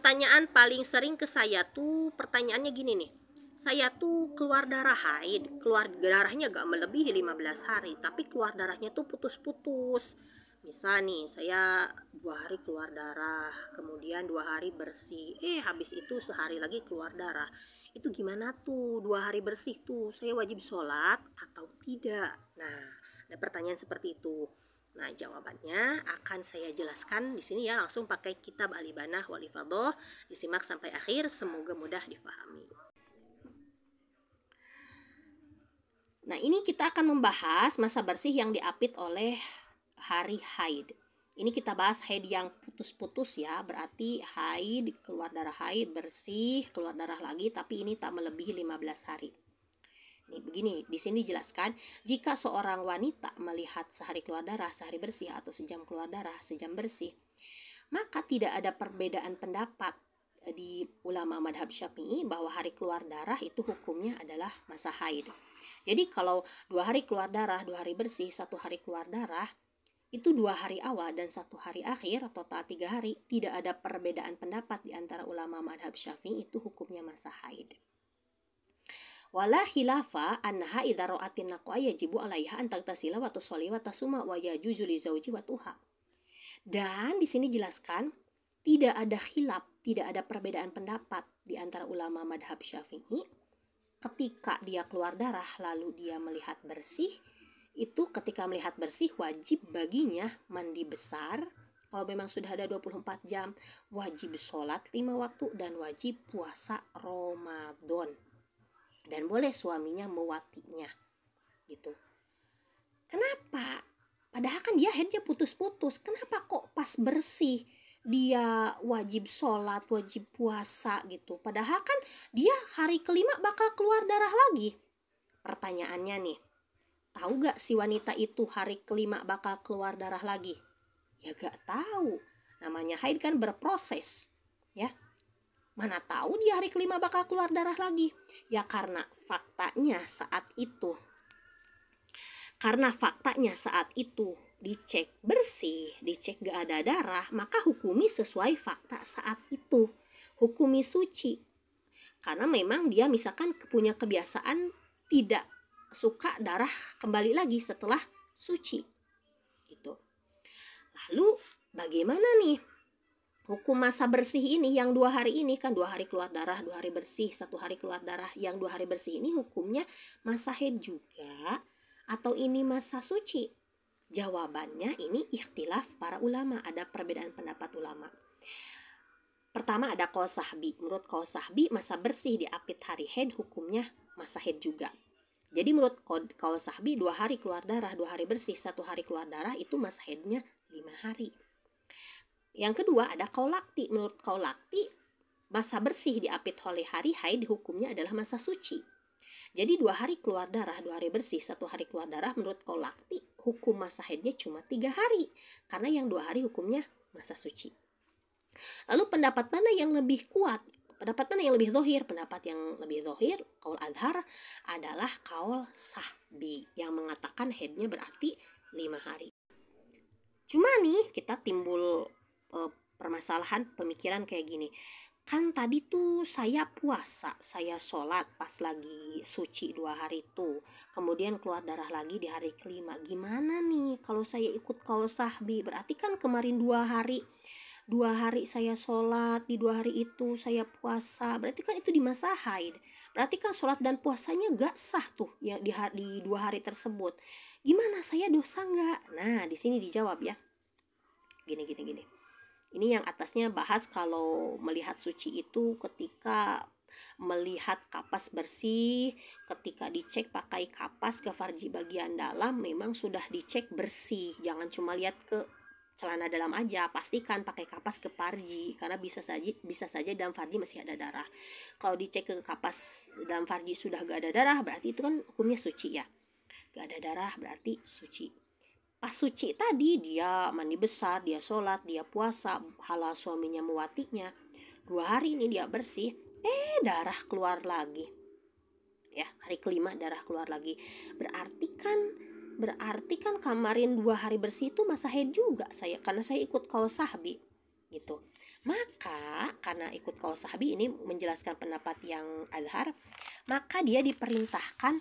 pertanyaan paling sering ke saya tuh pertanyaannya gini nih. Saya tuh keluar darah haid, keluar darahnya gak melebihi 15 hari, tapi keluar darahnya tuh putus-putus. Misal nih, saya 2 hari keluar darah, kemudian 2 hari bersih, habis itu sehari lagi keluar darah. Itu gimana tuh 2 hari bersih tuh, saya wajib sholat atau tidak? Nah, ada pertanyaan seperti itu. Nah, jawabannya akan saya jelaskan di sini ya, langsung pakai kitab Al-Ibanah wal Ifadhah. Disimak sampai akhir, semoga mudah difahami. Nah, ini kita akan membahas masa bersih yang diapit oleh hari haid. Ini kita bahas haid yang putus-putus ya, berarti haid, keluar darah haid, bersih, keluar darah lagi, tapi ini tak melebihi 15 hari. Nih begini, di sini dijelaskan, jika seorang wanita melihat sehari keluar darah, sehari bersih, atau sejam keluar darah, sejam bersih, maka tidak ada perbedaan pendapat di ulama madhab Syafi'i bahwa hari keluar darah itu hukumnya adalah masa haid. Jadi kalau 2 hari keluar darah, 2 hari bersih, 1 hari keluar darah, itu 2 hari awal dan 1 hari akhir, total 3 hari, tidak ada perbedaan pendapat di antara ulama madhab Syafi'i, itu hukumnya masa haid. Wala khilafa annaha idza ra'atin naqwa yajibu 'alaiha an taghtasila wa tusalli wa tasuma wa yajuzu li zawji wa tuha. Dan di sini jelaskan tidak ada khilaf, tidak ada perbedaan pendapat di antara ulama madhab Syafi'i. Ketika dia keluar darah lalu dia melihat bersih, itu ketika melihat bersih wajib baginya mandi besar. Kalau memang sudah ada 24 jam, wajib sholat 5 waktu dan wajib puasa Ramadan. Dan boleh suaminya mewatinya gitu. Kenapa? Padahal kan dia haidnya putus-putus. Kenapa kok pas bersih dia wajib sholat, wajib puasa gitu? Padahal kan dia hari kelima bakal keluar darah lagi. Pertanyaannya nih, tahu gak si wanita itu hari kelima bakal keluar darah lagi? Ya gak tahu. Namanya haid kan berproses ya. Mana tahu di hari kelima bakal keluar darah lagi? Ya karena faktanya saat itu dicek bersih, dicek gak ada darah, maka hukumi sesuai fakta saat itu. Hukumi suci. Karena memang dia misalkan punya kebiasaan tidak suka darah kembali lagi setelah suci. Gitu. Lalu bagaimana nih? Hukum masa bersih ini yang 2 hari ini kan 2 hari keluar darah, 2 hari bersih, 1 hari keluar darah. Yang 2 hari bersih ini hukumnya masa haid juga atau ini masa suci? Jawabannya ini ikhtilaf para ulama, ada perbedaan pendapat ulama. Pertama ada qaul sahbi. Menurut qaul sahbi masa bersih diapit hari haid hukumnya masa haid juga. Jadi menurut qaul sahbi 2 hari keluar darah, 2 hari bersih, 1 hari keluar darah itu masa haidnya 5 hari. Yang kedua ada qaul laqti. Menurut qaul laqti masa bersih diapit oleh hari haid hukumnya adalah masa suci. Jadi 2 hari keluar darah, 2 hari bersih, 1 hari keluar darah menurut qaul laqti hukum masa haidnya cuma 3 hari. Karena yang 2 hari hukumnya masa suci. Lalu pendapat mana yang lebih kuat? Pendapat mana yang lebih zahir? Pendapat yang lebih zahir, qaul azhar, adalah qaul sahbi yang mengatakan haidnya berarti 5 hari. Cuma nih kita timbul permasalahan pemikiran kayak gini. Kan tadi tuh saya puasa, saya sholat pas lagi suci 2 hari tuh, kemudian keluar darah lagi di hari kelima. Gimana nih kalau saya ikut qaul sahbi? Berarti kan kemarin 2 hari saya sholat, di 2 hari itu saya puasa, berarti kan itu di masa haid. Berarti kan sholat dan puasanya gak sah tuh ya di 2 hari tersebut. Gimana, saya dosa gak? Nah di sini dijawab ya. Gini. Ini yang atasnya bahas kalau melihat suci itu ketika melihat kapas bersih, ketika dicek pakai kapas ke farji bagian dalam memang sudah dicek bersih. Jangan cuma lihat ke celana dalam aja, pastikan pakai kapas ke farji karena bisa saja dalam farji masih ada darah. Kalau dicek ke kapas dalam farji sudah gak ada darah, berarti itu kan hukumnya suci ya. Gak ada darah berarti suci. Pas suci tadi dia mandi besar, dia sholat, dia puasa, halal suaminya mewatinya. 2 hari ini dia bersih, darah keluar lagi. Ya, hari kelima darah keluar lagi. Berarti kan kemarin 2 hari bersih itu masa haid juga karena saya ikut qaul sahbi gitu. Maka karena ikut kaul sahabi ini menjelaskan pendapat yang azhar, maka dia diperintahkan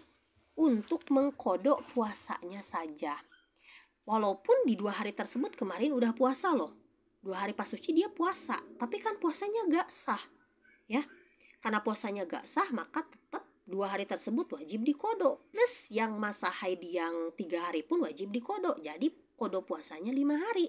untuk mengkodok puasanya saja. Walaupun di 2 hari tersebut kemarin udah puasa loh, 2 hari pas suci dia puasa, tapi kan puasanya gak sah ya. Karena puasanya gak sah, maka tetap 2 hari tersebut wajib dikodok. Plus yang masa haid yang 3 hari pun wajib dikodok. Jadi kodok puasanya 5 hari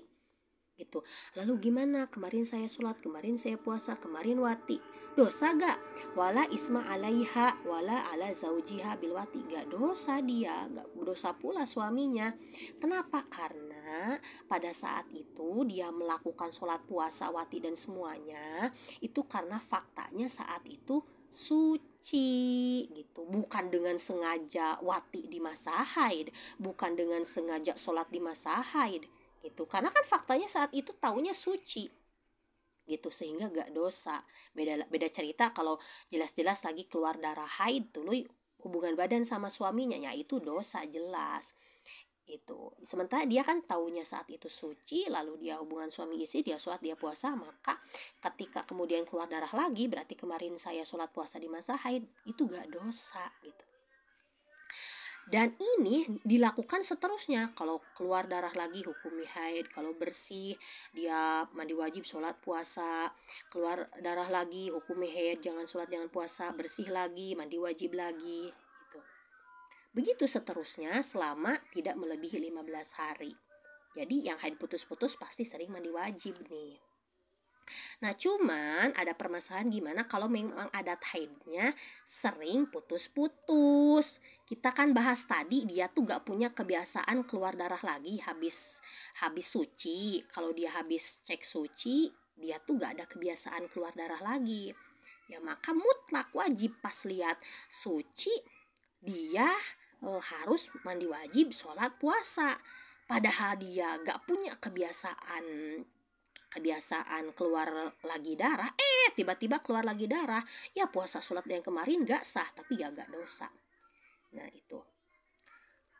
gitu. Lalu gimana? Kemarin saya sholat, kemarin saya puasa, kemarin wati. Dosa gak? Wala isma alaiha wala ala zaujiha bilwati. Gak dosa dia, gak dosa pula suaminya. Kenapa? Karena pada saat itu dia melakukan sholat, puasa, wati dan semuanya itu karena faktanya saat itu suci gitu, bukan dengan sengaja wati di masa haid, bukan dengan sengaja sholat di masa haid gitu, karena kan faktanya saat itu taunya suci gitu, sehingga gak dosa. Beda cerita kalau jelas-jelas lagi keluar darah haid dulu hubungan badan sama suaminya, ya itu dosa jelas itu. Sementara dia kan taunya saat itu suci, lalu dia hubungan suami istri, dia sholat, dia puasa, maka ketika kemudian keluar darah lagi berarti kemarin saya sholat puasa di masa haid, itu gak dosa gitu. Dan ini dilakukan seterusnya. Kalau keluar darah lagi hukumi haid, kalau bersih dia mandi wajib, sholat, puasa. Keluar darah lagi hukumi haid, jangan sholat, jangan puasa, bersih lagi, mandi wajib lagi gitu. Begitu seterusnya selama tidak melebihi 15 hari. Jadi yang haid putus-putus pasti sering mandi wajib nih. Nah cuman ada permasalahan gimana kalau memang adat haidnya sering putus-putus. Kita kan bahas tadi dia tuh gak punya kebiasaan keluar darah lagi habis suci. Kalau dia habis cek suci, dia tuh gak ada kebiasaan keluar darah lagi. Ya maka mutlak wajib pas lihat suci dia harus mandi wajib, sholat, puasa. Padahal dia gak punya kebiasaan keluar lagi darah, tiba-tiba keluar lagi darah, ya puasa sholat yang kemarin gak sah, tapi gak dosa. Nah itu.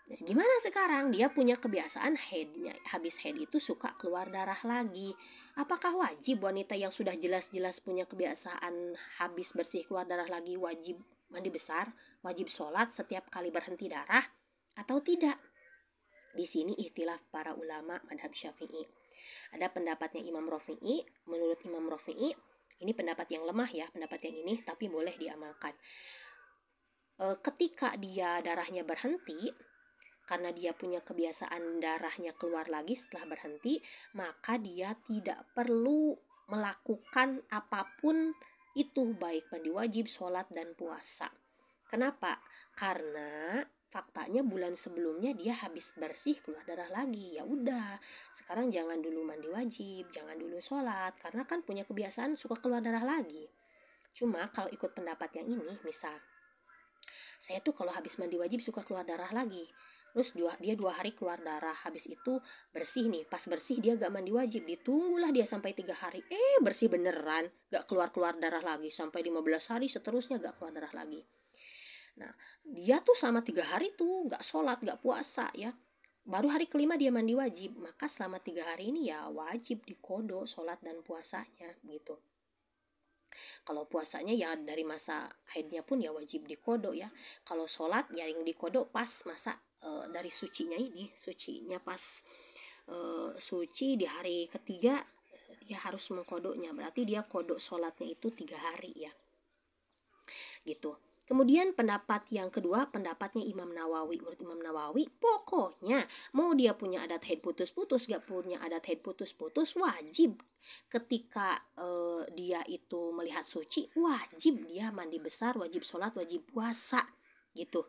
Nah, gimana sekarang? Dia punya kebiasaan haidnya, habis haid itu suka keluar darah lagi. Apakah wajib wanita yang sudah jelas-jelas punya kebiasaan habis bersih keluar darah lagi wajib mandi besar, wajib sholat setiap kali berhenti darah atau tidak? Di sini ikhtilaf para ulama madhab Syafi'i. Ada pendapatnya Imam Rafi'i. Menurut Imam Rafi'i, ini pendapat yang lemah ya, pendapat yang ini, tapi boleh diamalkan. Ketika dia darahnya berhenti, karena dia punya kebiasaan darahnya keluar lagi setelah berhenti, maka dia tidak perlu melakukan apapun itu, baik mandi wajib, sholat, dan puasa. Kenapa? Karena faktanya bulan sebelumnya dia habis bersih keluar darah lagi. Ya udah, sekarang jangan dulu mandi wajib, jangan dulu sholat, karena kan punya kebiasaan suka keluar darah lagi. Cuma kalau ikut pendapat yang ini, misal saya tuh kalau habis mandi wajib suka keluar darah lagi, terus dia 2 hari keluar darah, habis itu bersih nih, pas bersih dia gak mandi wajib, ditunggulah dia sampai 3 hari, bersih beneran, gak keluar darah lagi, sampai 15 hari seterusnya gak keluar darah lagi. Nah dia tuh selama 3 hari tuh gak sholat, gak puasa ya, baru hari kelima dia mandi wajib, maka selama 3 hari ini ya wajib dikodo sholat dan puasanya gitu. Kalau puasanya ya dari masa haidnya pun ya wajib dikodo ya. Kalau sholat ya yang dikodo pas masa dari sucinya ini, sucinya pas suci di hari ketiga dia harus mengkodoknya, berarti dia kodok sholatnya itu 3 hari ya gitu. Kemudian pendapat yang kedua, pendapatnya Imam Nawawi. Menurut Imam Nawawi, pokoknya mau dia punya adat haid putus-putus, gak punya adat haid putus-putus, wajib ketika dia itu melihat suci, wajib dia mandi besar, wajib sholat, wajib puasa gitu.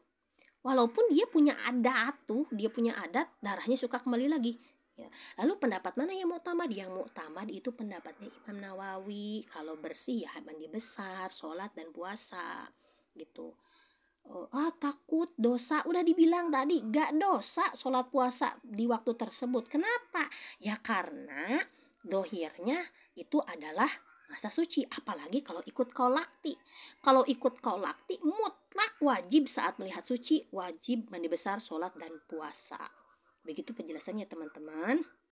Walaupun dia punya adat tuh, dia punya adat darahnya suka kembali lagi ya. Lalu pendapat mana yang muktamad? Yang muktamad itu pendapatnya Imam Nawawi. Kalau bersih ya mandi besar, sholat dan puasa gitu. Takut dosa, udah dibilang tadi gak dosa sholat puasa di waktu tersebut. Kenapa? Ya karena dohirnya itu adalah masa suci, apalagi kalau ikut kaulakti. Kalau ikut kaulakti mutlak wajib saat melihat suci, wajib mandi besar, sholat dan puasa. Begitu penjelasannya teman-teman.